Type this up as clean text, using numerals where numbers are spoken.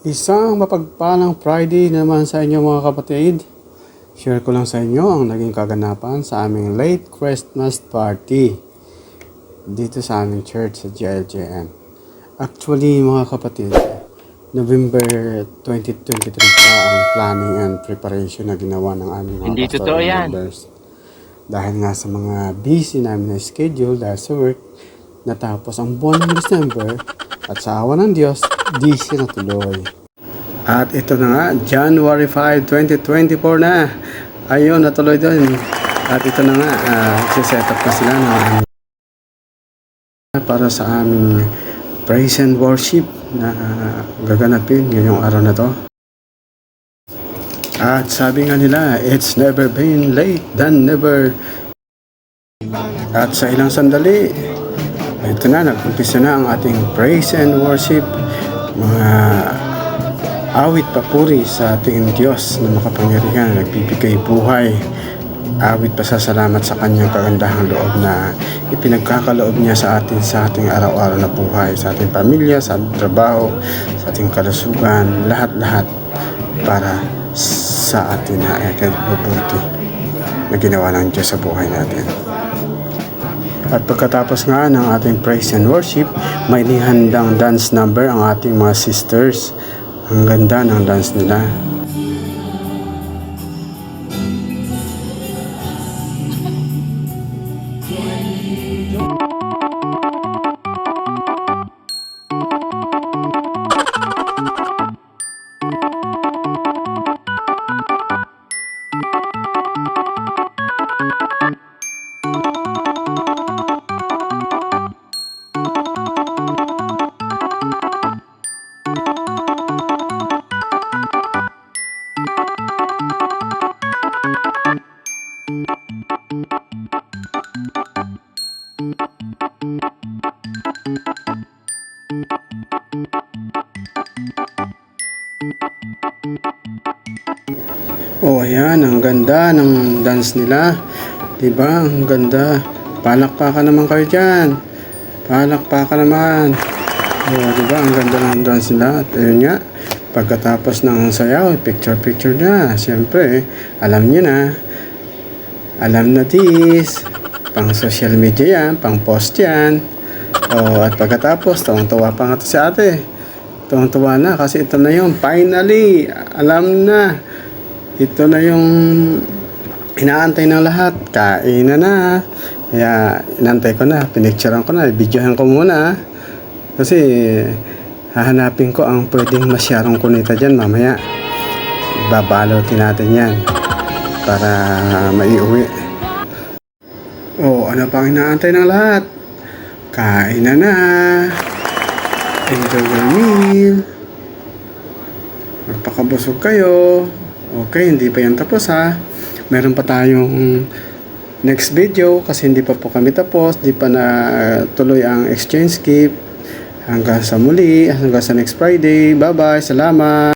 Isang mapagpalang Friday naman sa inyo mga kapatid. Share ko lang sa inyo ang naging kaganapan sa aming late Christmas party dito sa aming church sa GLJM. Actually mga kapatid, November 2023 pa ang planning and preparation na ginawa ng aming mga Hindi pastor totoo yan. members. Dahil nga sa mga busy namin na schedule dahil sa work, natapos ang buwan ng December at sa awa ng Diyos, di siya natuloy. At ito na nga, January 5, 2024 na. Ayun, natuloy doon. At ito na nga, set up na sila na para sa aming praise and worship na gaganapin ngayong araw na to. At sabi nga nila, it's never been late than never. At sa ilang sandali, ito na, nag-umpisa na ang ating praise and worship. Mga awit papuri sa ating Diyos na makapangyarihan, nagbibigay buhay. Awit pasasalamat sa kanyang kagandahang loob na ipinagkakaloob niya sa atin sa ating araw-araw na buhay, sa ating pamilya, sa ating trabaho, sa ating kalusugan, lahat-lahat para sa atin na mabuti na ginawa ng Diyos sa buhay natin. At pagkatapos nga ng ating praise and worship, may nihandang dance number ang ating mga sisters. Ang ganda ng dance nila. Oh, ayan, ang ganda ng dance nila. Diba? Ang ganda. Palakpakan naman kayo dyan. Palakpakan naman. Oh, diba? Ang ganda ng dance nila. At ayun nga, pagkatapos ng sayaw, picture-picture na. Siyempre, alam nyo na. Alam na this. Pang social media yan, pang post yan. Oh, at pagkatapos, tawang-tawa pa nga to si ate. Tawang-tawa na kasi ito na yun. Finally, alam na. Ito na yung inaantay ng lahat. Kainan na. Kaya inantay ko na. Pinicturean ko na. Videohan ko muna. Kasi hahanapin ko ang pwedeng masyarong kunita dyan mamaya. Babalotin natin yan para maiuwi. Oh, ano pang inaantay ng lahat? Kain na. Enjoy your meal. Magpakabusog kayo. Okay, hindi pa yan tapos ha. Meron pa tayong next video kasi hindi pa po kami tapos. Hindi pa na tuloy ang exchange gift. Hanggang sa muli, hanggang sa next Friday. Bye-bye, salamat.